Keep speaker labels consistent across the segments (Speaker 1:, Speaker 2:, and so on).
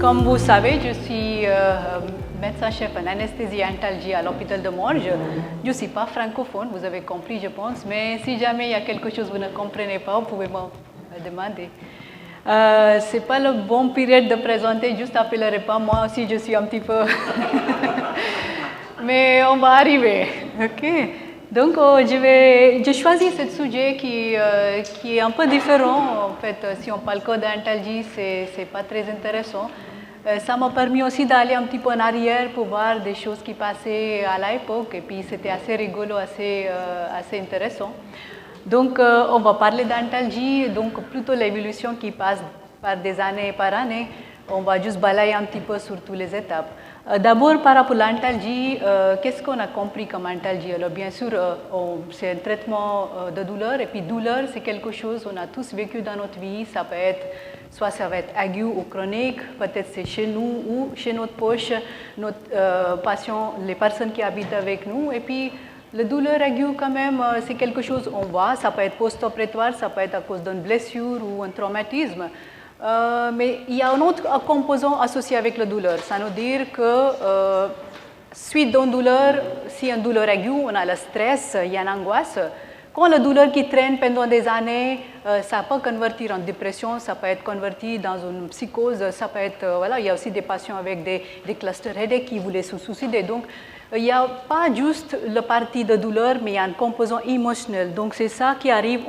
Speaker 1: comme vous savez, je suis médecin-chef en anesthésie et antalgie à l'hôpital de Morges. Je ne suis pas francophone, vous avez compris, je pense, mais si jamais il y a quelque chose que vous ne comprenez pas, vous pouvez me demander. Ce n'est pas le bon période de présenter juste après le repas. Moi aussi, je suis un petit peu... mais on va arriver, ok? Donc, j'ai choisi ce sujet qui est un peu différent. En fait, si on parle que d'antalgie, ce n'est pas très intéressant. Ça m'a permis aussi d'aller un petit peu en arrière pour voir des choses qui passaient à l'époque. Et puis, c'était assez rigolo, assez intéressant. Donc, on va parler d'antalgie, donc plutôt l'évolution qui passe par des années par année. On va juste balayer un petit peu sur toutes les étapes. D'abord, par rapport à l'antalgie, qu'est-ce qu'on a compris comme antalgie? Alors, bien sûr, c'est un traitement de douleur. Et puis, douleur, c'est quelque chose qu'on a tous vécu dans notre vie. Ça peut être, soit ça va être aigu ou chronique, peut-être c'est chez nous ou chez notre poche, notre patient, les personnes qui habitent avec nous. Et puis, la douleur aiguë, quand même, c'est quelque chose qu'on voit. Ça peut être post-opératoire, ça peut être à cause d'une blessure ou un traumatisme. Mais il y a un autre composant associé avec la douleur. Ça veut dire que suite d'une douleur, si une douleur aiguë, on a le stress, il y a une angoisse. Quand la douleur qui traîne pendant des années, ça peut convertir en dépression, ça peut être converti dans une psychose, ça peut être, voilà, il y a aussi des patients avec des cluster headaches qui voulaient se suicider. Donc, il n'y a pas juste la partie de douleur, mais il y a un composant émotionnel. Donc, c'est ça qui arrive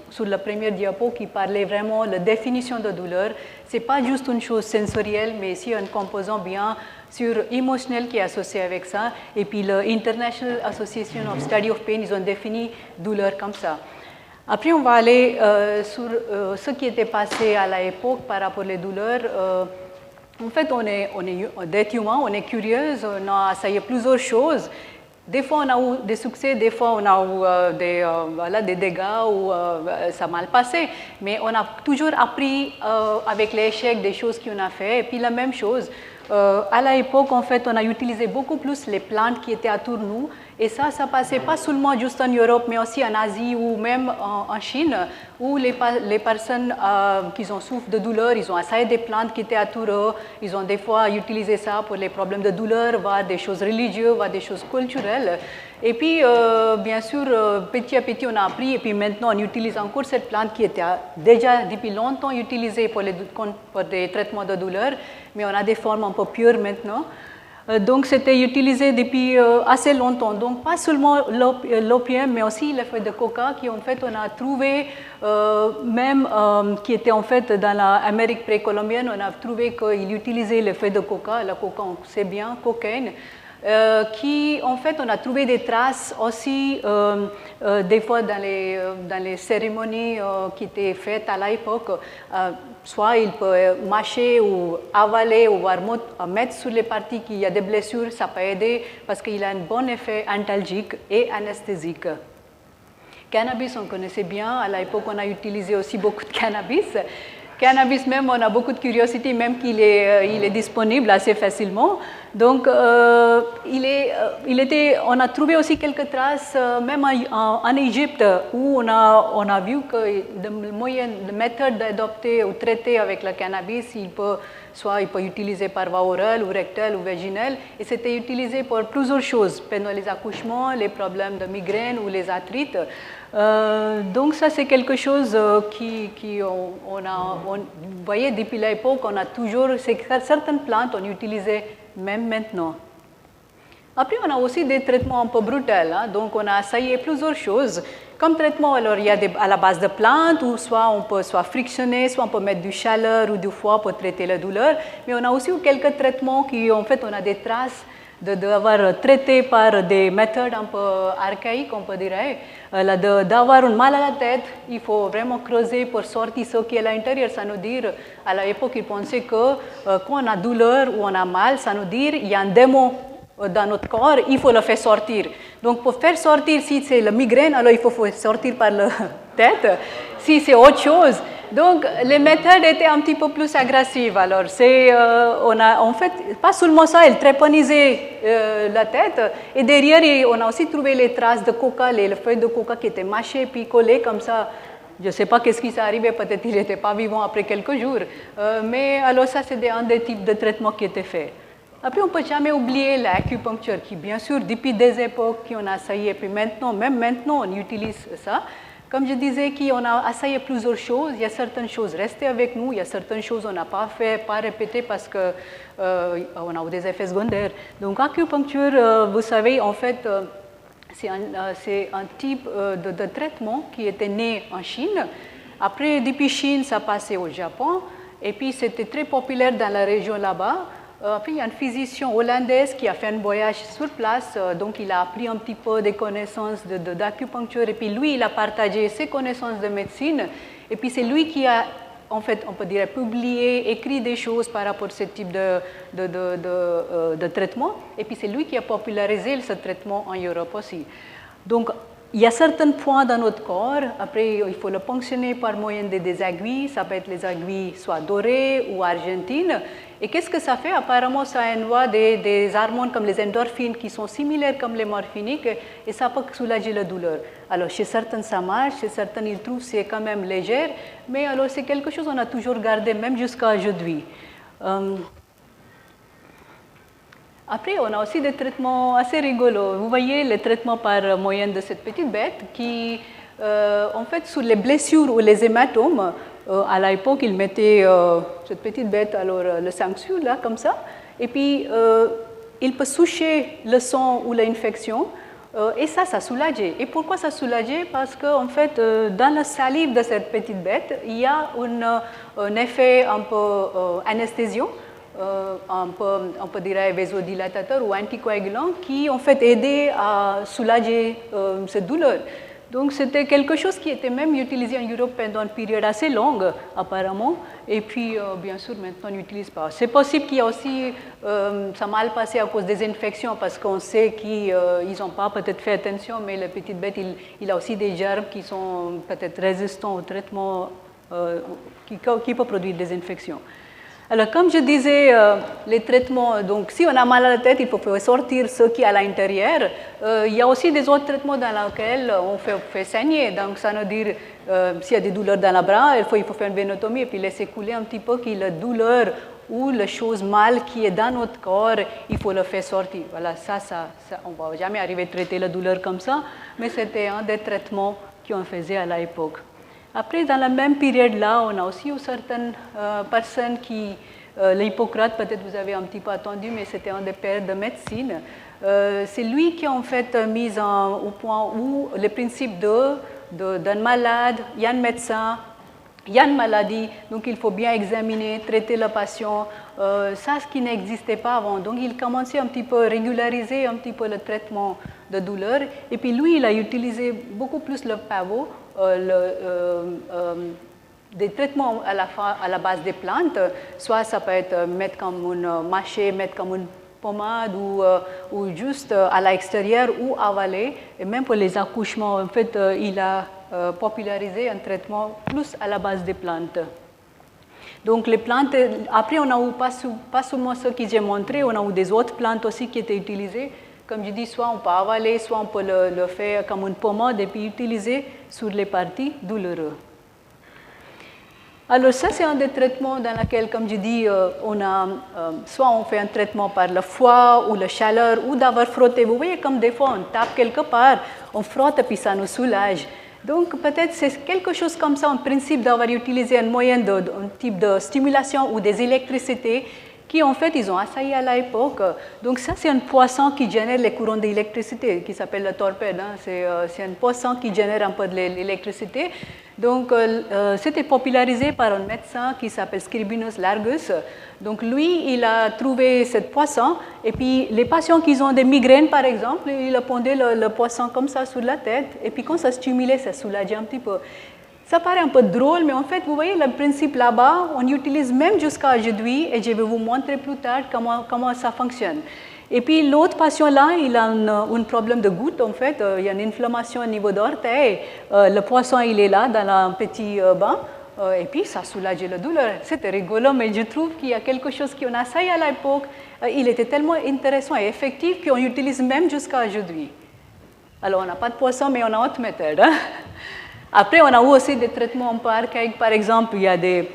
Speaker 1: sur la première diapo qui parlait vraiment de la définition de douleur. Ce n'est pas juste une chose sensorielle, mais aussi un composant bien sûr émotionnel qui est associé avec ça. Et puis, l'International Association of Study of Pain, ils ont défini douleur comme ça. Après, on va aller sur ce qui était passé à l'époque par rapport aux douleurs. En fait, on est des humains, on est curieux, on a essayé plusieurs choses. Des fois, on a eu des succès, des fois, on a eu des dégâts ou ça a mal passé. Mais on a toujours appris avec l'échec des choses qu'on a fait. Et puis, la même chose, à l'époque, en fait, on a utilisé beaucoup plus les plantes qui étaient autour de nous. Et ça passait pas seulement juste en Europe, mais aussi en Asie ou même en Chine, où les personnes qui ont souffert de douleur, ils ont essayé des plantes qui étaient autour d'eux. Ils ont des fois utilisé ça pour les problèmes de douleur, voire des choses religieuses, voire des choses culturelles. Et puis, bien sûr, petit à petit, on a appris. Et puis maintenant, on utilise encore cette plante qui était déjà depuis longtemps utilisée pour des traitements de douleur. Mais on a des formes un peu pures maintenant. Donc, c'était utilisé depuis assez longtemps. Donc, pas seulement l'opium, mais aussi les feuilles de coca qui, en fait, on a trouvé, même qui était en fait dans l'Amérique précolombienne, on a trouvé qu'ils utilisaient les feuilles de coca. La coca, on sait bien, cocaïne. Qui, en fait, on a trouvé des traces aussi, des fois dans les cérémonies qui étaient faites à l'époque. Soit il peut mâcher ou avaler ou mettre sur les parties qui y a des blessures, ça peut aider parce qu'il a un bon effet antalgique et anesthésique. Cannabis, on connaissait bien. À l'époque, on a utilisé aussi beaucoup de cannabis. Cannabis même, on a beaucoup de curiosité, même qu'il est disponible assez facilement. Donc, on a trouvé aussi quelques traces, même en Égypte, où on a vu que le méthode d'adopter ou traiter avec le cannabis, il peut utiliser par voie orale ou rectale ou vaginale, et c'était utilisé pour plusieurs choses, pendant les accouchements, les problèmes de migraine ou les arthrites. Donc ça, c'est quelque chose vous voyez, depuis l'époque, on a toujours certaines plantes, on utilisait même maintenant. Après, on a aussi des traitements un peu brutals. Donc, on a essayé plusieurs choses. Comme traitement, alors, il y a à la base de plantes, ou soit on peut frictionner, soit on peut mettre du chaleur ou du foie pour traiter la douleur. Mais on a aussi eu quelques traitements qui, en fait, on a des traces d'avoir traité par des méthodes un peu archaïques, on peut dire. D'avoir un mal à la tête, il faut vraiment creuser pour sortir ce qui est à l'intérieur. Ça nous dit, à l'époque, ils pensaient que quand on a douleur ou on a mal, ça nous dit il y a un démon dans notre corps, il faut le faire sortir. Donc, pour faire sortir, si c'est la migraine, alors il faut sortir par la tête. Si c'est autre chose, donc les méthodes étaient un petit peu plus agressives. Alors, on a en fait, pas seulement ça, elle trépanisait la tête. Et derrière, on a aussi trouvé les traces de coca, les feuilles de coca qui étaient mâchées puis collées comme ça Je ne sais pas qu'est-ce qui s'est arrivé, peut-être qu'il n'était pas vivant après quelques jours. Mais alors ça, c'est un des types de traitements qui étaient faits. Après, on ne peut jamais oublier l'acupuncture qui, bien sûr, depuis des époques, on a essayé, et puis maintenant, même maintenant, on utilise ça. Comme je disais, on a essayé plusieurs choses. Il y a certaines choses restées avec nous, il y a certaines choses on n'a pas fait, pas répétées parce qu'on a des effets secondaires. Donc, acupuncture, vous savez, en fait, c'est un type de traitement qui était né en Chine. Après, depuis Chine, ça passait au Japon. Et puis, c'était très populaire dans la région là-bas. Puis, il y a une physicienne hollandaise qui a fait un voyage sur place, donc il a appris un petit peu des connaissances d'acupuncture, et puis lui, il a partagé ses connaissances de médecine, et puis c'est lui qui a, en fait, on peut dire, publié, écrit des choses par rapport à ce type de traitement, et puis c'est lui qui a popularisé ce traitement en Europe aussi. Donc, il y a certains points dans notre corps, après il faut le ponctionner par moyen des aiguilles, ça peut être les aiguilles soit dorées ou argentines. Et qu'est-ce que ça fait? Apparemment, ça envoie des hormones comme les endorphines qui sont similaires comme les morphiniques et ça peut soulager la douleur. Alors chez certains ça marche, chez certains ils trouvent que c'est quand même léger, mais alors c'est quelque chose qu'on a toujours gardé même jusqu'à aujourd'hui. Après, on a aussi des traitements assez rigolos. Vous voyez les traitements par moyen de cette petite bête qui, en fait, sur les blessures ou les hématomes, à l'époque, ils mettaient cette petite bête, alors le sanguin là, comme ça, et puis il peut soucher le sang ou l'infection, et ça soulageait. Et pourquoi ça soulageait? Parce qu'en fait, dans la salive de cette petite bête, il y a un effet un peu anesthésiant, on peut dire vasodilatateur ou anticoagulant qui en fait aidait à soulager cette douleur. Donc c'était quelque chose qui était même utilisé en Europe pendant une période assez longue apparemment et puis bien sûr maintenant on n'utilise pas. C'est possible qu'il y a aussi, ça mal passé à cause des infections parce qu'on sait qu'ils n'ont pas peut-être fait attention mais le petit bête il a aussi des germes qui sont peut-être résistants au traitement qui peut produire des infections. Alors, comme je disais, les traitements, donc si on a mal à la tête, il faut faire sortir ce qui est à l'intérieur. Il y a aussi des autres traitements dans lesquels on fait saigner. Donc, ça veut dire, s'il y a des douleurs dans le bras, il faut faire une vénotomie et puis laisser couler un petit peu que la douleur ou la chose mal qui est dans notre corps, il faut le faire sortir. Voilà, ça on ne va jamais arriver à traiter la douleur comme ça, mais c'était un des traitements qu'on faisait à l'époque. Après, dans la même période-là, on a aussi eu certaines personnes qui, l'Hippocrate, peut-être vous avez un petit peu entendu, mais c'était un des pères de médecine. C'est lui qui a en fait mis au point où le principe d'un malade, il y a un médecin, il y a une maladie, donc il faut bien examiner, traiter le patient. Ça, ce qui n'existait pas avant. Donc, il commençait un petit peu à régulariser un petit peu le traitement de douleur. Et puis, lui, il a utilisé beaucoup plus le pavot. Des traitements à la base des plantes, soit ça peut être mettre comme une mâcher, mettre comme une pommade ou juste à l'extérieur ou avaler. Et même pour les accouchements, en fait, il a popularisé un traitement plus à la base des plantes. Donc les plantes, après on a eu pas seulement ce que j'ai montré, on a eu des autres plantes aussi qui étaient utilisées. Comme je dis, soit on peut avaler, soit on peut le faire comme une pommade et puis utiliser sur les parties douloureuses. Alors ça, c'est un des traitements dans lequel, comme je dis, soit on fait un traitement par le foie ou la chaleur ou d'avoir frotté. Vous voyez, comme des fois, on tape quelque part, on frotte et puis ça nous soulage. Donc peut-être c'est quelque chose comme ça, en principe, d'avoir utilisé un moyen un type de stimulation ou des électricités qui en fait, ils ont essayé à l'époque. Donc ça, c'est un poisson qui génère les courants d'électricité, qui s'appelle le torpède. Hein. C'est un poisson qui génère un peu de l'électricité. Donc c'était popularisé par un médecin qui s'appelle Scribinus largus. Donc lui, il a trouvé ce poisson. Et puis les patients qui ont des migraines, par exemple, il a pondé le poisson comme ça sur la tête. Et puis quand ça stimulait, ça soulageait un petit peu. Ça paraît un peu drôle, mais en fait, vous voyez le principe là-bas, on utilise même jusqu'à aujourd'hui, et je vais vous montrer plus tard comment ça fonctionne. Et puis l'autre patient là, il a un problème de goutte, en fait, il y a une inflammation au niveau d'orteil, le poisson il est là dans un petit banc, et puis ça soulage la douleur. C'était rigolo, mais je trouve qu'il y a quelque chose qu'on a essayé à l'époque, il était tellement intéressant et effectif qu'on utilise même jusqu'à aujourd'hui. Alors on n'a pas de poisson, mais on a autre méthode. Hein? Après, on a aussi des traitements un peu archaïques. Par exemple, il y a des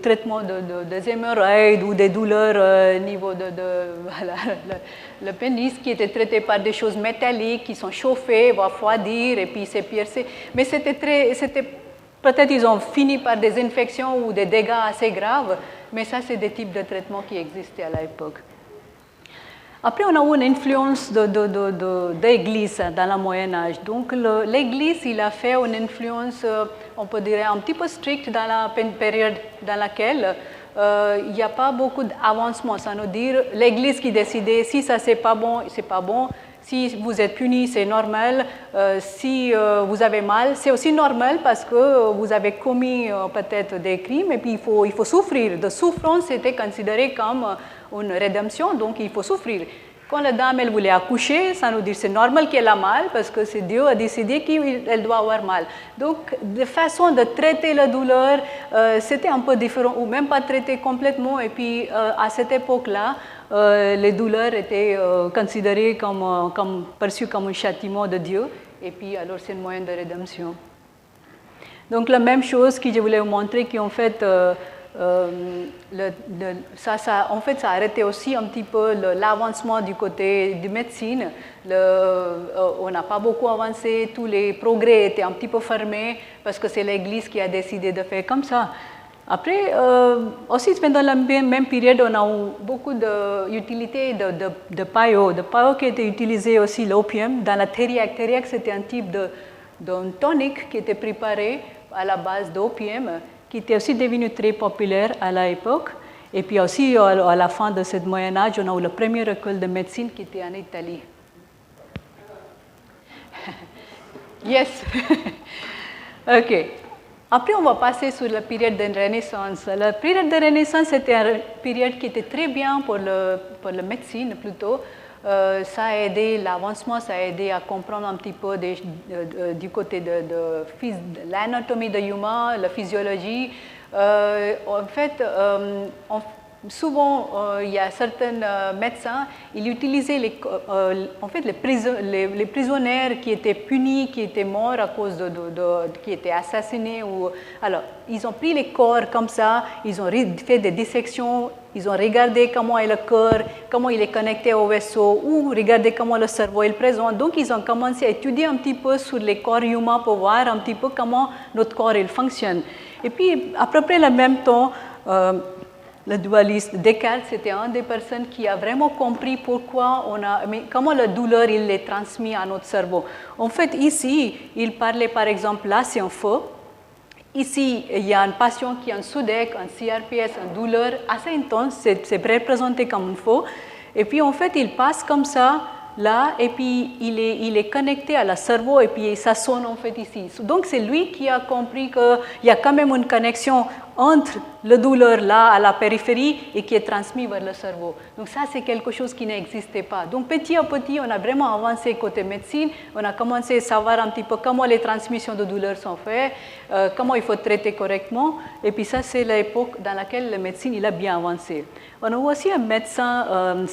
Speaker 1: traitements des hémorroïdes ou des douleurs au niveau voilà, le pénis qui étaient traités par des choses métalliques qui sont chauffées, vont refroidir et puis c'est piercé. Mais peut-être ils ont fini par des infections ou des dégâts assez graves, mais ça, c'est des types de traitements qui existaient à l'époque. Après, on a une influence de l'Église dans le Moyen-Âge. Donc, l'Église, il a fait une influence, on peut dire, un petit peu stricte dans la période dans laquelle il n'y a pas beaucoup d'avancement. Ça veut dire l'Église qui décidait si ça, c'est pas bon, c'est pas bon. Si vous êtes puni, c'est normal. Si vous avez mal, c'est aussi normal parce que vous avez commis peut-être des crimes et puis il faut souffrir. La souffrance était considérée comme une rédemption, donc il faut souffrir. Quand la dame elle voulait accoucher, ça nous dit c'est normal qu'elle a mal parce que c'est Dieu a décidé qu'elle doit avoir mal. Donc, de façon de traiter la douleur, c'était un peu différent ou même pas traité complètement. Et puis, à cette époque-là, les douleurs étaient considérées perçues comme un châtiment de Dieu. Et puis, alors, c'est un moyen de rédemption. Donc, la même chose que je voulais vous montrer, qu'en fait, en fait, ça a arrêté aussi un petit peu l'avancement du côté de médecine. On n'a pas beaucoup avancé, tous les progrès étaient un petit peu fermés parce que c'est l'Église qui a décidé de faire comme ça. Après, aussi pendant la même période, on a eu beaucoup d'utilité de paillot. De paillot qui était utilisé aussi l'opium. Dans la thériaque, c'était un type d'un tonique qui était préparé à la base d'opium, qui était aussi devenu très populaire à l'époque. Et puis aussi, à la fin de ce Moyen-Âge, on a eu la première école de médecine qui était en Italie. Yes. OK. Après, on va passer sur la période de Renaissance. La période de Renaissance, c'était une période qui était très bien pour la médecine, plutôt. Ça a aidé l'avancement, ça a aidé à comprendre un petit peu du côté de l'anatomie de l'humain, la physiologie. En fait, souvent, il y a certains médecins, ils utilisaient en fait, les prisonniers qui étaient punis, qui étaient morts à cause qui étaient assassinés. Alors, ils ont pris les corps comme ça, ils ont fait des dissections, ils ont regardé comment est le cœur, comment il est connecté au vaisseau, ou regardé comment le cerveau est présent. Donc, ils ont commencé à étudier un petit peu sur les corps humains pour voir un petit peu comment notre corps il fonctionne. Et puis, à peu près le même temps, le dualiste Descartes, c'était une des personnes qui a vraiment compris comment la douleur il est transmise à notre cerveau. En fait, ici, il parlait par exemple, là c'est un feu. Ici, il y a un patient qui a un SUDEC, un CRPS, une douleur assez intense, c'est représenté comme un feu. Et puis en fait, il passe comme ça, là, et puis il est connecté à la cerveau, et puis ça sonne en fait ici. Donc c'est lui qui a compris qu'il y a quand même une connexion entre la douleur là, à la périphérie, et qui est transmise vers le cerveau. Donc ça, c'est quelque chose qui n'existait pas. Donc petit à petit, on a vraiment avancé côté médecine, on a commencé à savoir un petit peu comment les transmissions de douleur sont faites, comment il faut traiter correctement, et puis ça, c'est l'époque dans laquelle la médecine il a bien avancé. On a aussi un médecin,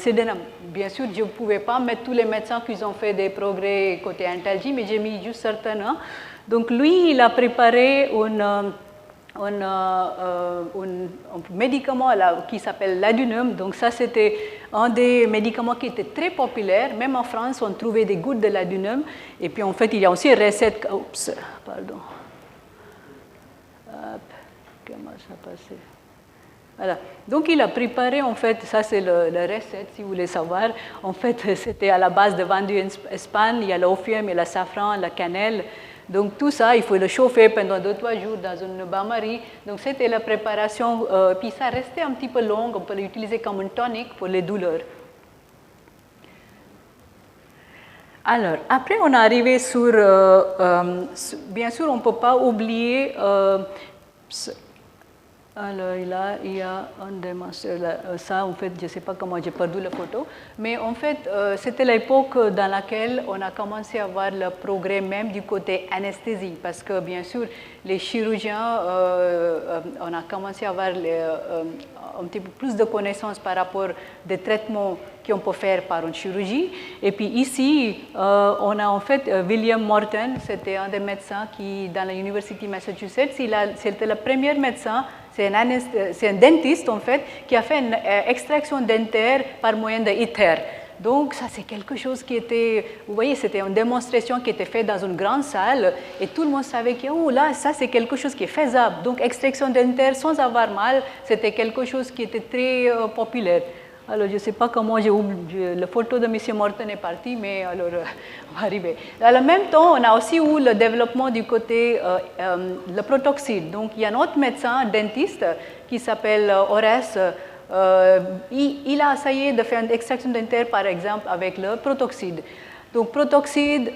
Speaker 1: bien sûr, je ne pouvais pas mettre tous les médecins qui ont fait des progrès côté antalgie, mais j'ai mis juste certains. Donc lui, il a préparé un médicament qui s'appelle l'adunum. Donc ça, c'était un des médicaments qui était très populaire. Même en France, on trouvait des gouttes de l'adunum. Et puis en fait, il y a aussi une recette. Oups, pardon. Hop, comment ça passait? Voilà. Donc il a préparé, en fait, ça c'est la recette, si vous voulez savoir. En fait, c'était à la base de vendu en Espagne. Il y a l'opium, il y a le safran, la cannelle. Donc tout ça, il faut le chauffer pendant 2-3 jours dans une bain-marie. Donc c'était la préparation, puis ça restait un petit peu long, on peut l'utiliser comme une tonique pour les douleurs. Alors, après on est arrivé sur, bien sûr on ne peut pas oublier, alors là, il y a un démonstrateur, ça en fait, je ne sais pas comment j'ai perdu la photo, mais en fait, c'était l'époque dans laquelle on a commencé à voir le progrès même du côté anesthésie, parce que bien sûr, les chirurgiens, on a commencé à voir un petit peu plus de connaissances par rapport des traitements qu'on peut faire par une chirurgie. Et puis ici, on a en fait William Morton, c'était un des médecins qui, dans l'Université de Massachusetts, c'était le premier médecin, c'est un dentiste en fait, qui a fait une extraction dentaire par moyen de ITER. Donc, ça, c'est quelque chose qui était, vous voyez, c'était une démonstration qui était faite dans une grande salle et tout le monde savait que, oh là, ça, c'est quelque chose qui est faisable. Donc, extraction dentaire sans avoir mal, c'était quelque chose qui était très populaire. Alors, je ne sais pas comment la photo de M. Morton est partie, mais alors, on va arriver. En même temps, on a aussi eu le développement du côté, le protoxyde. Donc, il y a un autre médecin, dentiste, qui s'appelle Horace. Il a essayé de faire une extraction dentaire, par exemple, avec le protoxyde. Donc, protoxyde,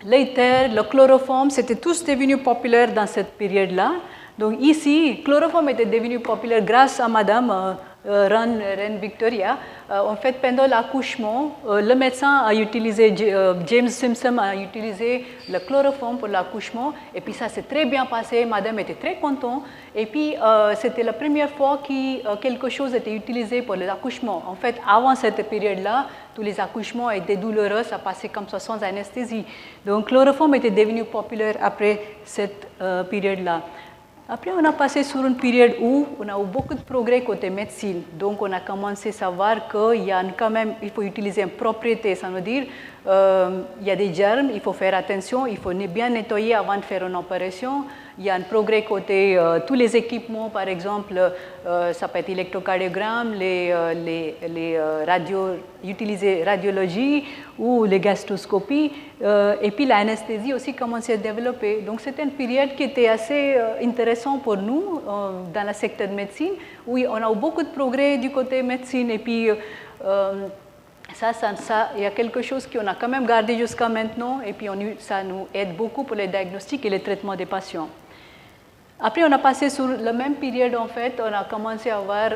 Speaker 1: l'ITER, le chloroforme, c'était tous devenus populaires dans cette période-là. Donc, ici, chloroforme était devenu populaire grâce à Madame Reine Victoria. En fait, pendant l'accouchement, le médecin a utilisé, James Simpson a utilisé le chloroforme pour l'accouchement. Et puis ça s'est très bien passé, madame était très contente. Et puis c'était la première fois que quelque chose était utilisé pour l'accouchement. En fait, avant cette période-là, tous les accouchements étaient douloureux, ça passait comme ça sans anesthésie. Donc, le chloroforme était devenu populaire après cette période-là. Après, on a passé sur une période où on a eu beaucoup de progrès côté médecine. Donc, on a commencé à savoir qu'il y a quand même, il faut utiliser une propriété, ça veut dire il y a des germes, il faut faire attention, il faut bien nettoyer avant de faire une opération. Il y a un progrès côté tous les équipements, par exemple, ça peut être électrocardiogramme, les utiliser radiologie ou les gastroscopies. Et puis l'anesthésie aussi commençait à développer. Donc c'était une période qui était assez intéressante pour nous dans le secteur de médecine. Oui, on a eu beaucoup de progrès du côté médecine et puis ça, il y a quelque chose qu'on a quand même gardé jusqu'à maintenant et puis ça nous aide beaucoup pour les diagnostics et les traitements des patients. Après, on a passé sur la même période, en fait, on a commencé à avoir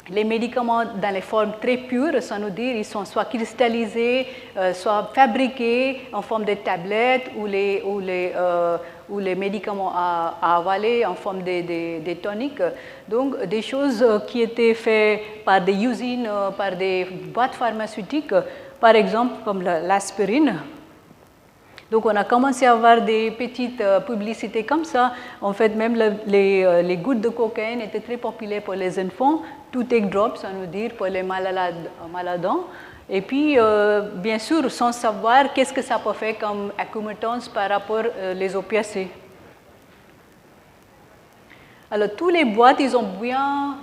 Speaker 1: les médicaments dans les formes très pures, ça veut dire ils sont soit cristallisés, soit fabriqués en forme de tablettes ou les médicaments à avaler en forme de toniques. Donc, des choses qui étaient faites par des usines, par des boîtes pharmaceutiques, par exemple comme l'aspirine. Donc, on a commencé à avoir des petites publicités comme ça. En fait, même les gouttes de cocaïne étaient très populaires pour les enfants. Toothache drops, ça veut dire pour les maladants. Et puis, bien sûr, sans savoir qu'est-ce que ça peut faire comme accommodance par rapport aux opiacés. Alors, tous les boîtes, ils ont bien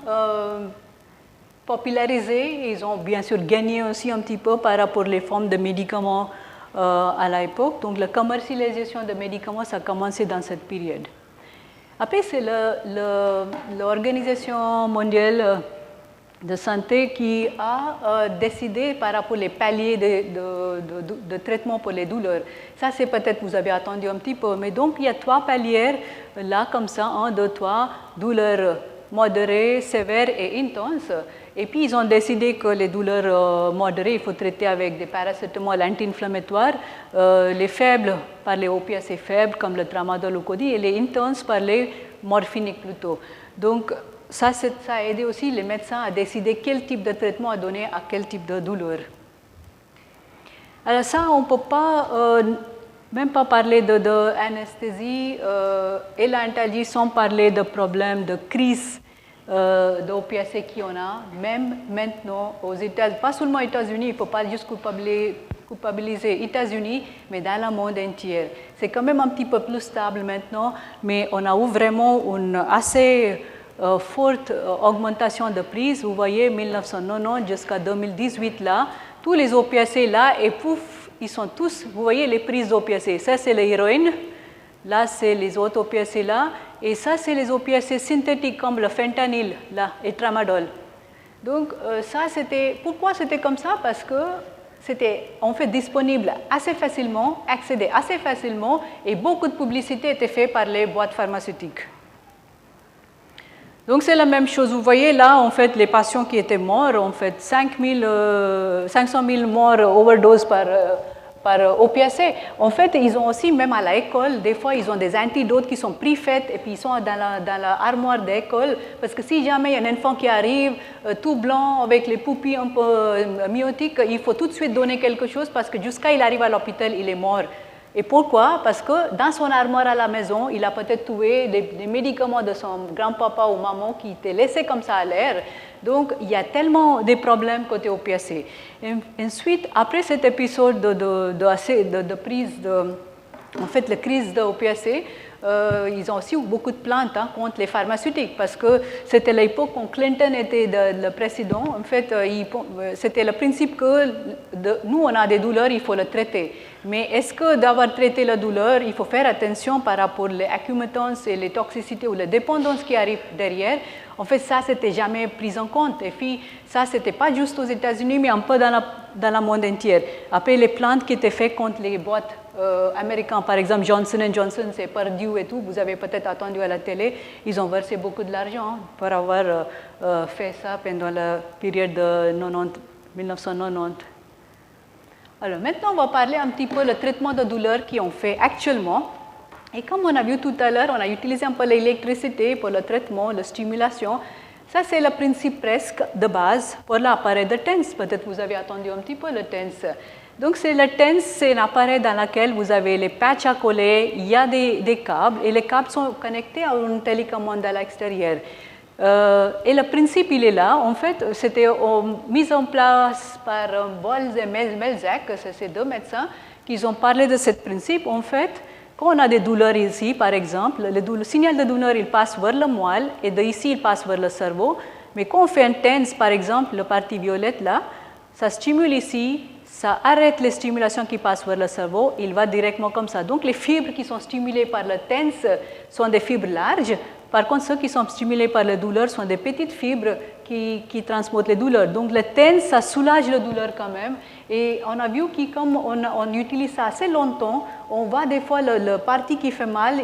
Speaker 1: popularisé. Ils ont bien sûr gagné aussi un petit peu par rapport aux formes de médicaments à l'époque. Donc, la commercialisation de médicaments, ça a commencé dans cette période. Après, c'est l'Organisation mondiale de santé qui a décidé par rapport aux paliers de traitement pour les douleurs. Ça, c'est peut-être, vous avez attendu un petit peu, mais donc il y a 3 paliers, là, comme ça, 1, 2, 3, douleurs modérées, sévères et intenses. Et puis, ils ont décidé que les douleurs modérées, il faut traiter avec des paracétamol anti-inflammatoires, les faibles par les opiacés faibles, comme le tramadol ou codeine, et les intenses par les morphiniques plutôt. Donc, ça a aidé aussi les médecins à décider quel type de traitement à donner à quel type de douleur. Alors ça, on ne peut pas, même pas parler d'anesthésie et l'antalgie sans parler de problèmes de crise d'opiacés qu'on a, même maintenant aux États-Unis, pas seulement aux États-Unis, il ne faut pas juste culpabiliser les États-Unis, mais dans le monde entier. C'est quand même un petit peu plus stable maintenant, mais on a eu vraiment une assez forte augmentation de prise. Vous voyez, 1990 jusqu'à 2018, là, tous les opiacés là, et pouf, ils sont tous, vous voyez les prises d'opiacés. Ça, c'est l'héroïne. Là, c'est les autres opiacés là. Et ça, c'est les opiacés synthétiques comme le fentanyl là, et tramadol. Donc, ça, c'était. Pourquoi c'était comme ça? Parce que c'était en fait disponible assez facilement, accédé assez facilement, et beaucoup de publicité était faite par les boîtes pharmaceutiques. Donc, c'est la même chose. Vous voyez là, en fait, les patients qui étaient morts, en fait, 500 000 morts overdose par opiacés. En fait, ils ont aussi, même à l'école, des fois, ils ont des antidotes qui sont préfaits et puis ils sont dans la armoire d'école. Parce que si jamais il y a un enfant qui arrive tout blanc, avec les pupilles un peu myotiques, il faut tout de suite donner quelque chose parce que jusqu'à il arrive à l'hôpital, il est mort. Et pourquoi? Parce que dans son armoire à la maison, il a peut-être trouvé des médicaments de son grand-papa ou maman qui étaient laissés comme ça à l'air. Donc, il y a tellement de problèmes côté opiacés. Ensuite, après cet épisode de prise en fait, la crise d'opiacés, ils ont aussi eu beaucoup de plaintes contre les pharmaceutiques parce que c'était l'époque quand Clinton était le président. En fait, c'était le principe que nous, on a des douleurs, il faut le traiter. Mais est-ce que d'avoir traité la douleur, il faut faire attention par rapport aux accumulances et les toxicités ou les dépendances qui arrivent derrière? En fait, ça, c'était jamais pris en compte. Et puis, ça, c'était pas juste aux États-Unis, mais un peu dans le monde entier. Après, les plaintes qui étaient faites contre les boîtes américaines, par exemple, Johnson & Johnson, c'est Purdue et tout, vous avez peut-être entendu à la télé, ils ont versé beaucoup de l'argent pour avoir fait ça pendant la période de 1990. Alors, maintenant, on va parler un petit peu du traitement de douleur qu'ils ont fait actuellement. Et comme on a vu tout à l'heure, on a utilisé un peu l'électricité pour le traitement, la stimulation. Ça, c'est le principe presque de base pour l'appareil de TENS. Peut-être vous avez entendu un petit peu le TENS. Donc, le TENS, c'est un appareil dans lequel vous avez les patchs à coller, il y a des câbles, et les câbles sont connectés à une télécommande à l'extérieur. Et le principe, il est là. En fait, c'était mis en place par Bolz et Melzack, c'est ces deux médecins, qui ont parlé de ce principe. En fait, quand on a des douleurs ici, par exemple, le signal de douleur, il passe vers le moelle et d'ici, il passe vers le cerveau. Mais quand on fait un TENS, par exemple, la partie violette là, ça stimule ici, ça arrête les stimulations qui passent vers le cerveau, il va directement comme ça. Donc, les fibres qui sont stimulées par le TENS sont des fibres larges. Par contre, ceux qui sont stimulés par la douleur sont des petites fibres qui transmettent les douleurs. Donc, le TENS, ça soulage la douleur quand même. Et on a vu que comme on utilise ça assez longtemps, on voit des fois le parti qui fait mal,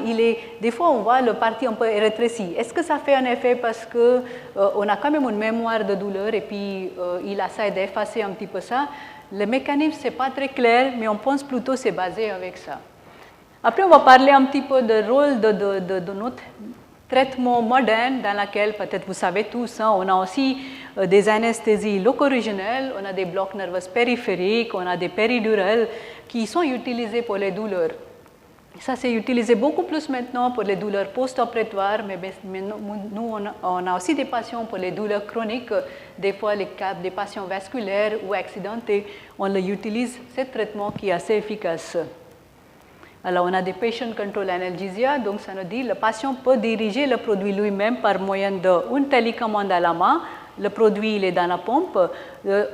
Speaker 1: des fois on voit le parti un peu rétréci. Est-ce que ça fait un effet parce qu'on a quand même une mémoire de douleur et puis il essaie d'effacer un petit peu ça? Le mécanisme, ce n'est pas très clair, mais on pense plutôt que c'est basé avec ça. Après, on va parler un petit peu du rôle de notre traitement moderne dans lequel, peut-être vous savez tous, on a aussi des anesthésies loco-régionales, on a des blocs nerveux périphériques, on a des péridurales qui sont utilisés pour les douleurs. Ça, c'est utilisé beaucoup plus maintenant pour les douleurs post-opératoires, mais nous, on a aussi des patients pour les douleurs chroniques, des fois les cas des patients vasculaires ou accidentés, on utilise ce traitement qui est assez efficace. Alors, on a des patient control analgesia, donc ça nous dit que le patient peut diriger le produit lui-même par moyen d'une télécommande à la main. Le produit il est dans la pompe,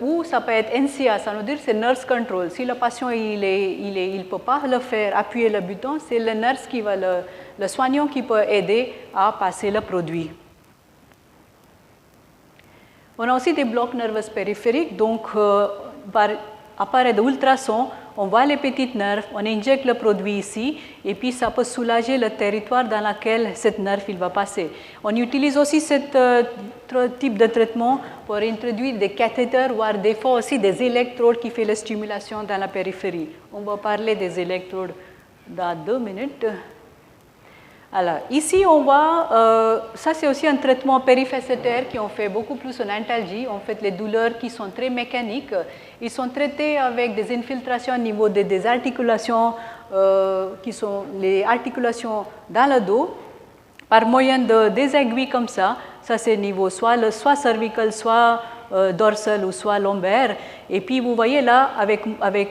Speaker 1: ou ça peut être NCA, ça veut dire c'est nurse control. Si le patient il peut pas le faire, appuyer le bouton, c'est le nurse qui va le soignant qui peut aider à passer le produit. On a aussi des blocs nerveux périphériques, donc par appareil d'ultrason, on voit les petites nerfs, on injecte le produit ici, et puis ça peut soulager le territoire dans lequel cette nerf il va passer. On utilise aussi ce type de traitement pour introduire des cathéters, voire des fois aussi des électrodes qui font la stimulation dans la périphérie. On va parler des électrodes dans 2 minutes. Alors, ici, on voit, ça c'est aussi un traitement périfacétaire qui on fait beaucoup plus en antalgie. En fait, les douleurs qui sont très mécaniques, ils sont traités avec des infiltrations au niveau des articulations, qui sont les articulations dans le dos, par moyen des aiguilles comme ça. Ça c'est niveau soit cervical, soit dorsal ou soit lombaire. Et puis vous voyez là, avec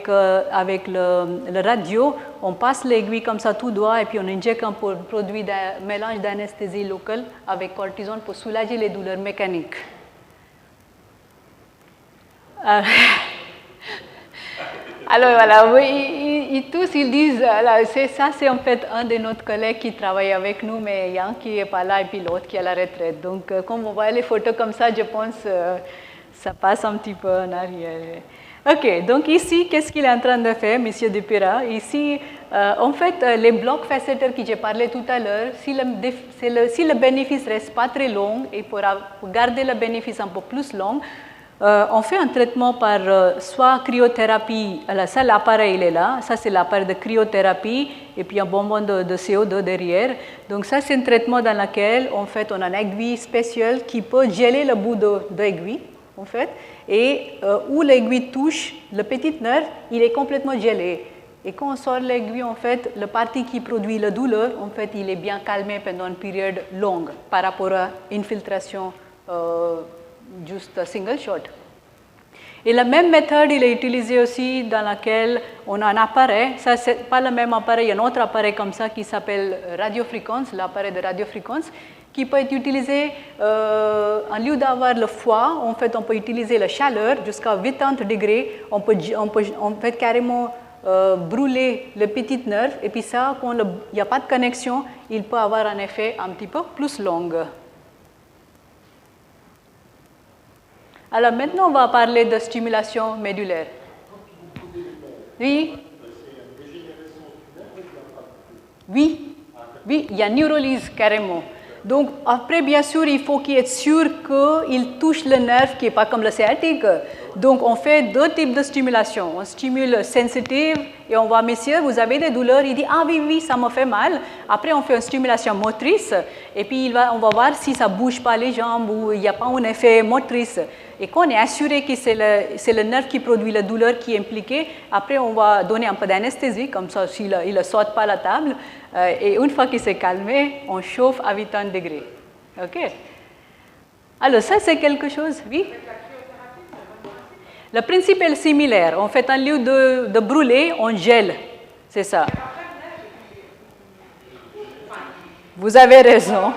Speaker 1: le radio, on passe l'aiguille comme ça tout droit et puis on injecte un produit de mélange d'anesthésie locale avec cortisone pour soulager les douleurs mécaniques. Alors voilà, ils tous ils disent, ça c'est en fait un de notre collègues qui travaille avec nous, mais il y a un qui n'est pas là et puis l'autre qui est à la retraite. Donc comme on voit les photos comme ça, je pense ça passe un petit peu en arrière. Ok, donc ici, qu'est-ce qu'il est en train de faire, M. Dupira? Ici, en fait, les blocs facétaires que j'ai parlé tout à l'heure, si le bénéfice ne reste pas très long, et pour garder le bénéfice un peu plus long, On fait un traitement par soit cryothérapie, alors ça l'appareil il est là, ça c'est l'appareil de cryothérapie et puis un bonbon de CO2 derrière. Donc ça c'est un traitement dans lequel en fait on a une aiguille spéciale qui peut geler le bout de l'aiguille en fait et où l'aiguille touche le petit nerf, il est complètement gelé. Et quand on sort l'aiguille, en fait, la partie qui produit la douleur, en fait, il est bien calmé pendant une période longue par rapport à infiltration juste single shot. Et la même méthode, il est utilisé aussi dans laquelle on a un appareil, ça c'est pas le même appareil, il y a un autre appareil comme ça qui s'appelle radiofréquence, l'appareil de radiofréquence, qui peut être utilisé, en lieu d'avoir le foie, en fait on peut utiliser la chaleur jusqu'à 80 degrés, on peut en fait carrément brûler le petit nerf et puis ça, quand il n'y a pas de connexion, il peut avoir un effet un petit peu plus long. Alors maintenant, on va parler de stimulation médulaire. Oui. Oui, oui, il y a neurolyse carrément. Donc après, bien sûr, il faut qu'il soit sûr qu'il touche le nerf qui n'est pas comme le sciatique. Donc on fait deux types de stimulation. On stimule sensitive et on voit, messieurs, vous avez des douleurs. Il dit, ah oui, oui, ça me fait mal. Après, on fait une stimulation motrice et puis on va voir si ça ne bouge pas les jambes ou il n'y a pas un effet motrice. Et quand on est assuré que c'est le nerf qui produit la douleur qui est impliqué, après on va donner un peu d'anesthésie, comme ça s'il ne saute pas la table. Et une fois qu'il s'est calmé, on chauffe à 80 degrés. OK? Alors ça c'est quelque chose, oui? Le principe est similaire. En fait, en lieu de brûler, on gèle. C'est ça. Vous avez raison.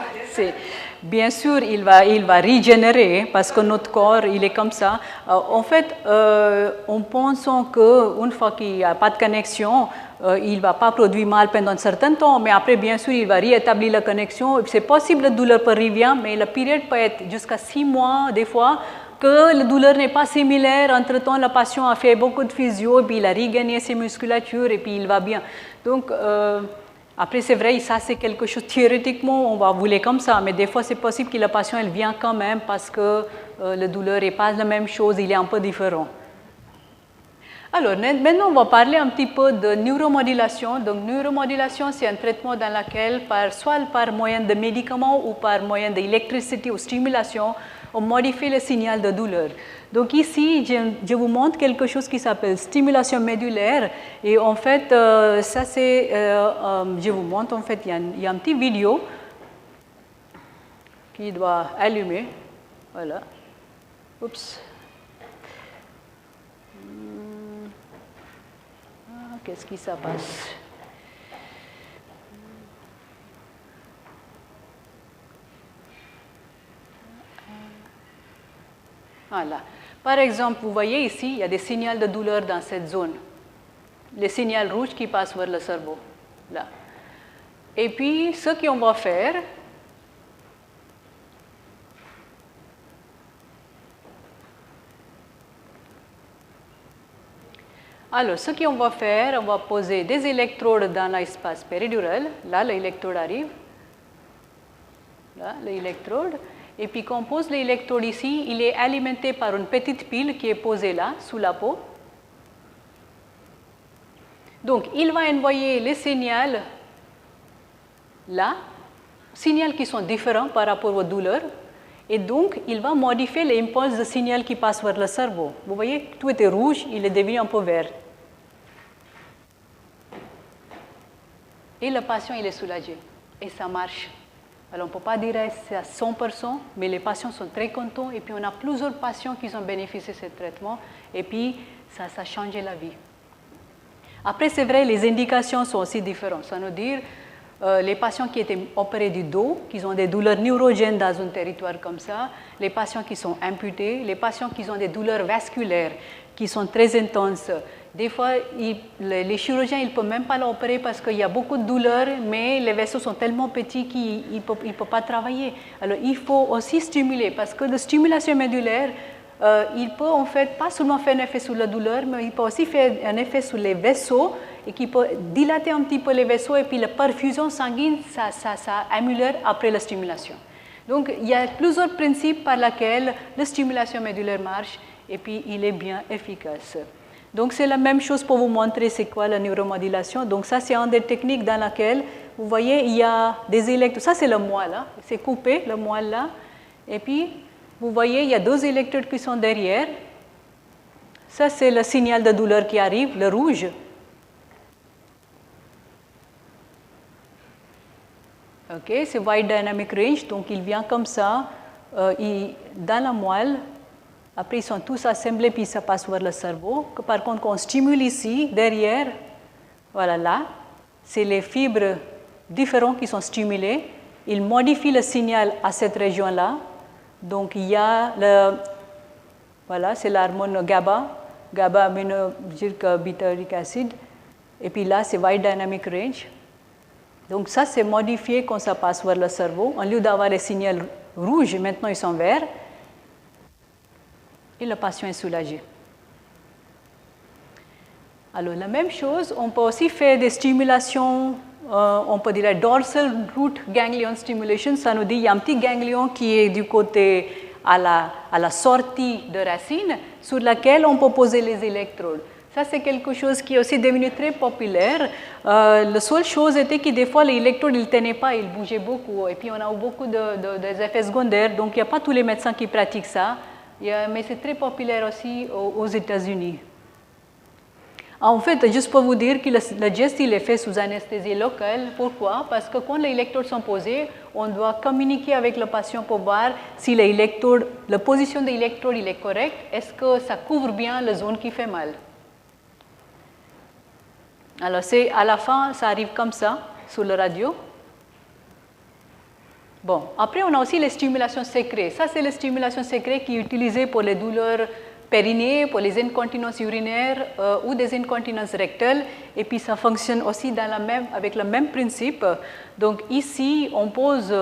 Speaker 1: Bien sûr, il va régénérer parce que notre corps, il est comme ça. En fait, en pensant qu'une fois qu'il n'y a pas de connexion, il ne va pas produire mal pendant un certain temps, mais après, bien sûr, il va réétablir la connexion. C'est possible que la douleur peut revenir, mais la période peut être jusqu'à 6 mois, des fois, que la douleur n'est pas similaire. Entre-temps, le patient a fait beaucoup de physio, et puis il a regagné ses musculatures, et puis il va bien. Donc, après, c'est vrai, ça c'est quelque chose, théoriquement, on va vouloir comme ça, mais des fois c'est possible que le patient il vient quand même parce que la douleur n'est pas la même chose, il est un peu différent. Alors, maintenant on va parler un petit peu de neuromodulation. Donc, neuromodulation, c'est un traitement dans lequel, soit par moyen de médicaments ou par moyen d'électricité ou stimulation, on modifie le signal de douleur. Donc ici, je vous montre quelque chose qui s'appelle stimulation médulaire. Et en fait, ça c'est, je vous montre, en fait, il y a une petite vidéo qui doit allumer. Voilà. Oups. Qu'est-ce qui se passe? Voilà. Par exemple, vous voyez ici, il y a des signaux de douleur dans cette zone. Les signaux rouges qui passent vers le cerveau. Là. Et puis, ce qu'on va faire, alors, ce qu'on va faire, on va poser des électrodes dans l'espace péridural. Là, l'électrode arrive. Là, l'électrode. Et puis, quand on pose l'électrode ici, il est alimenté par une petite pile qui est posée là, sous la peau. Donc, il va envoyer les signaux là, signaux qui sont différents par rapport aux douleurs. Et donc, il va modifier les impulses de signal qui passent vers le cerveau. Vous voyez, tout était rouge, il est devenu un peu vert. Et le patient, il est soulagé. Et ça marche. Alors, on ne peut pas dire que c'est à 100%, mais les patients sont très contents. Et puis, on a plusieurs patients qui ont bénéficié de ce traitement. Et puis, ça a changé la vie. Après, c'est vrai, les indications sont aussi différentes. Ça veut dire, les patients qui étaient opérés du dos, qui ont des douleurs neurogènes dans un territoire comme ça, les patients qui sont amputés, les patients qui ont des douleurs vasculaires, qui sont très intenses. Des fois, les chirurgiens ne peuvent même pas l'opérer parce qu'il y a beaucoup de douleurs, mais les vaisseaux sont tellement petits qu'ils ne peuvent pas travailler. Alors, il faut aussi stimuler, parce que la stimulation médulaire, il peut en fait pas seulement faire un effet sur la douleur, mais il peut aussi faire un effet sur les vaisseaux et qui peut dilater un petit peu les vaisseaux et puis la perfusion sanguine, ça améliore après la stimulation. Donc, il y a plusieurs principes par lesquels la stimulation médulaire marche et puis il est bien efficace. Donc, c'est la même chose pour vous montrer c'est quoi la neuromodulation. Donc, ça, c'est une des techniques dans laquelle, vous voyez, il y a des électrodes. Ça, c'est le moelle, hein. C'est coupé, le moelle là. Et puis, vous voyez, il y a deux électrodes qui sont derrière. Ça, c'est le signal de douleur qui arrive, le rouge. Ok, c'est wide dynamic range, donc il vient comme ça, dans la moelle. Après, ils sont tous assemblés, puis ça passe vers le cerveau. Par contre, quand on stimule ici, derrière, voilà là, c'est les fibres différentes qui sont stimulées. Ils modifient le signal à cette région-là. Donc, il y a voilà, c'est l'hormone GABA, GABA-aminobutyric acid. Et puis là, c'est wide dynamic range. Donc, ça, c'est modifié quand ça passe vers le cerveau. Au lieu d'avoir les signaux rouges, maintenant ils sont verts. Et le patient est soulagé. Alors, la même chose, on peut aussi faire des stimulations, on peut dire la dorsal root ganglion stimulation. Ça nous dit qu'il y a un petit ganglion qui est du côté à la sortie de racine, sur laquelle on peut poser les électrodes. Ça, c'est quelque chose qui est aussi devenu très populaire. La seule chose était que des fois, les électrodes ne tenaient pas, ils bougeaient beaucoup. Et puis, on a eu beaucoup d'effets secondaires. Donc, il n'y a pas tous les médecins qui pratiquent ça. Mais c'est très populaire aussi aux États-Unis. En fait, juste pour vous dire que le geste il est fait sous anesthésie locale. Pourquoi? Parce que quand les électrodes sont posées, on doit communiquer avec le patient pour voir si la position de l'électrode est correcte. Est-ce que ça couvre bien la zone qui fait mal? Alors, à la fin, ça arrive comme ça, sur le radio. Bon, après, on a aussi les stimulations sécrées. Ça, c'est les stimulations sécrées qui sont utilisées pour les douleurs périnées, pour les incontinences urinaires ou des incontinences rectales. Et puis, ça fonctionne aussi avec le même principe. Donc, ici, on pose,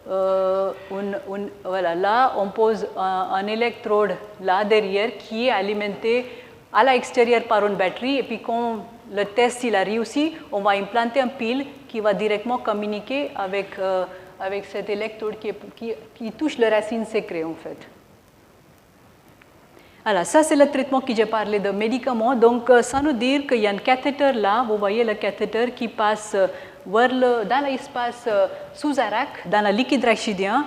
Speaker 1: voilà, là, on pose un électrode là derrière qui est alimenté à l'extérieur par une batterie. Et puis, quand le test il a réussi, on va implanter un pile qui va directement communiquer avec cette électrode qui touche la racine sécrée en fait. Alors ça c'est le traitement que j'ai parlé de médicaments. Donc ça nous dit qu'il y a un cathéter là, vous voyez le cathéter qui passe dans l'espace sous-arac, dans le liquide rachidien.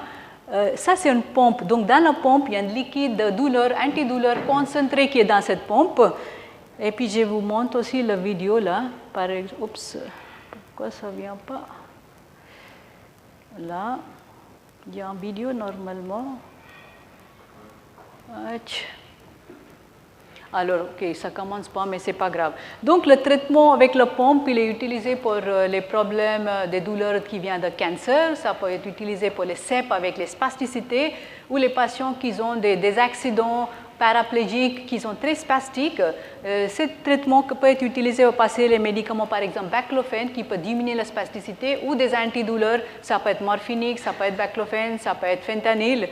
Speaker 1: Ça c'est une pompe. Donc dans la pompe, il y a un liquide de douleur, antidouleur concentré qui est dans cette pompe. Et puis je vous montre aussi la vidéo là. Par exemple, oups, pourquoi ça ne vient pas? Là, il y a une vidéo normalement. Alors, ok, ça commence pas, mais ce n'est pas grave. Donc, le traitement avec la pompe, il est utilisé pour les problèmes des douleurs qui viennent de cancer. Ça peut être utilisé pour les CEP avec les spasticités ou les patients qui ont des accidents paraplégiques qui sont très spastiques. Ce traitement peut être utilisé pour passer les médicaments, par exemple, baclofène, qui peut diminuer la spasticité, ou des antidouleurs, ça peut être morphinique, ça peut être baclofène, ça peut être fentanyl,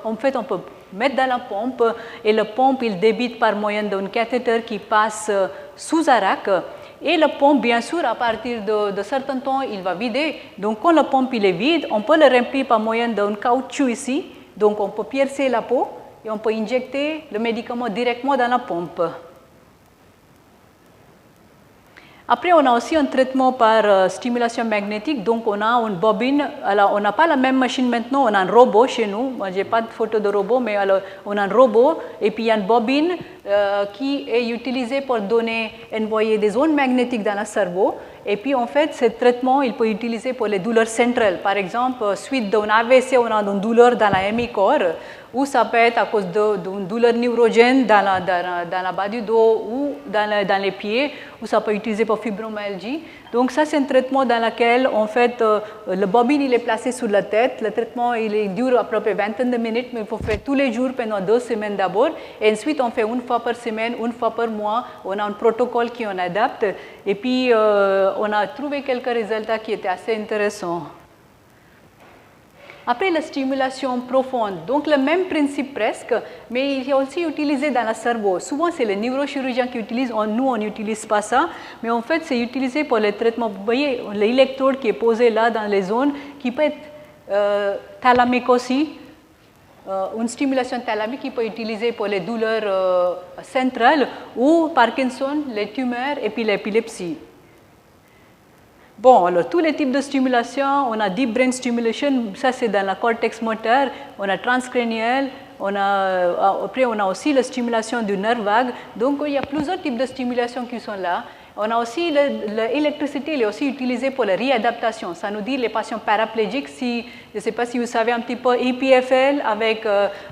Speaker 1: en fait, on peut mettre dans la pompe, et la pompe, il débite par moyen d'un cathéter qui passe sous arac. Et la pompe, bien sûr, à partir de certain temps, il va vider. Donc, quand la pompe il est vide, on peut le remplir par moyen d'un caoutchouc ici. Donc, on peut piercer la peau et on peut injecter le médicament directement dans la pompe. Après, on a aussi un traitement par stimulation magnétique. Donc, on a une bobine. Alors, on n'a pas la même machine maintenant. On a un robot chez nous. Moi, je n'ai pas de photo de robot, mais alors, on a un robot. Et puis, il y a une bobine qui est utilisée pour envoyer des ondes magnétiques dans le cerveau. Et puis, en fait, ce traitement, il peut être utilisé pour les douleurs centrales. Par exemple, suite d'un AVC, on a une douleur dans la hémicorps, ou ça peut être à cause d'une douleur neurogène dans la bas du dos ou dans les pieds, ou ça peut être utilisé pour fibromyalgie. Donc, ça, c'est un traitement dans lequel, en fait, le bobine, il est placé sur la tête. Le traitement, il dure à peu près 20 minutes, mais il faut faire tous les jours pendant 2 semaines d'abord. Et ensuite, on fait une fois par semaine, une fois par mois. On a un protocole qu'on adapte. Et puis, on a trouvé quelques résultats qui étaient assez intéressants. Après, la stimulation profonde. Donc, le même principe presque, mais il est aussi utilisé dans le cerveau. Souvent, c'est les neurochirurgiens qui utilisent, nous, on n'utilise pas ça, mais en fait, c'est utilisé pour les traitements. Vous voyez, l'électrode qui est posé là dans les zones, qui peut être thalamique aussi, une stimulation thalamique qui peut être utilisée pour les douleurs centrales ou Parkinson, les tumeurs et puis l'épilepsie. Bon, alors tous les types de stimulation, on a deep brain stimulation, ça c'est dans la cortex moteur, on a transcranial, après on a aussi la stimulation du nerf vague, donc il y a plusieurs types de stimulation qui sont là. On a aussi l'électricité, elle est aussi utilisée pour la réadaptation. Ça nous dit les patients paraplégiques, si, je ne sais pas si vous savez un petit peu, EPFL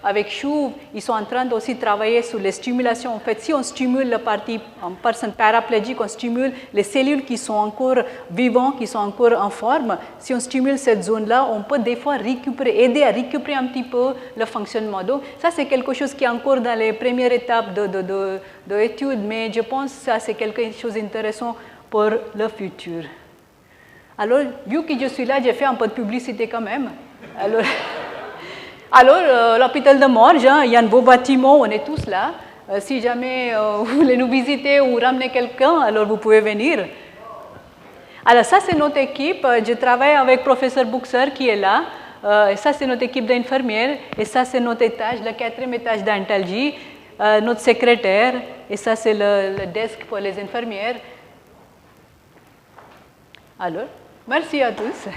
Speaker 1: avec Chou, ils sont en train aussi de travailler sur les stimulations. En fait, si on stimule la partie en personne paraplégique, on stimule les cellules qui sont encore vivantes, qui sont encore en forme. Si on stimule cette zone-là, on peut des fois aider à récupérer un petit peu le fonctionnement. Donc, ça c'est quelque chose qui est encore dans les premières étapes d'études, mais je pense que ça c'est quelque chose d'intéressant pour le futur. Alors, vu que je suis là, j'ai fait un peu de publicité quand même. Alors l'hôpital de Morges, hein, il y a un beau bâtiment, on est tous là. Si jamais vous voulez nous visiter ou ramener quelqu'un, alors vous pouvez venir. Alors ça c'est notre équipe, je travaille avec le professeur Buxer qui est là. Ça c'est notre équipe d'infirmières et ça c'est notre étage, le 4e étage d'Antalgie. Notre secrétaire, et ça c'est le desk pour les infirmières. Alors, merci à tous.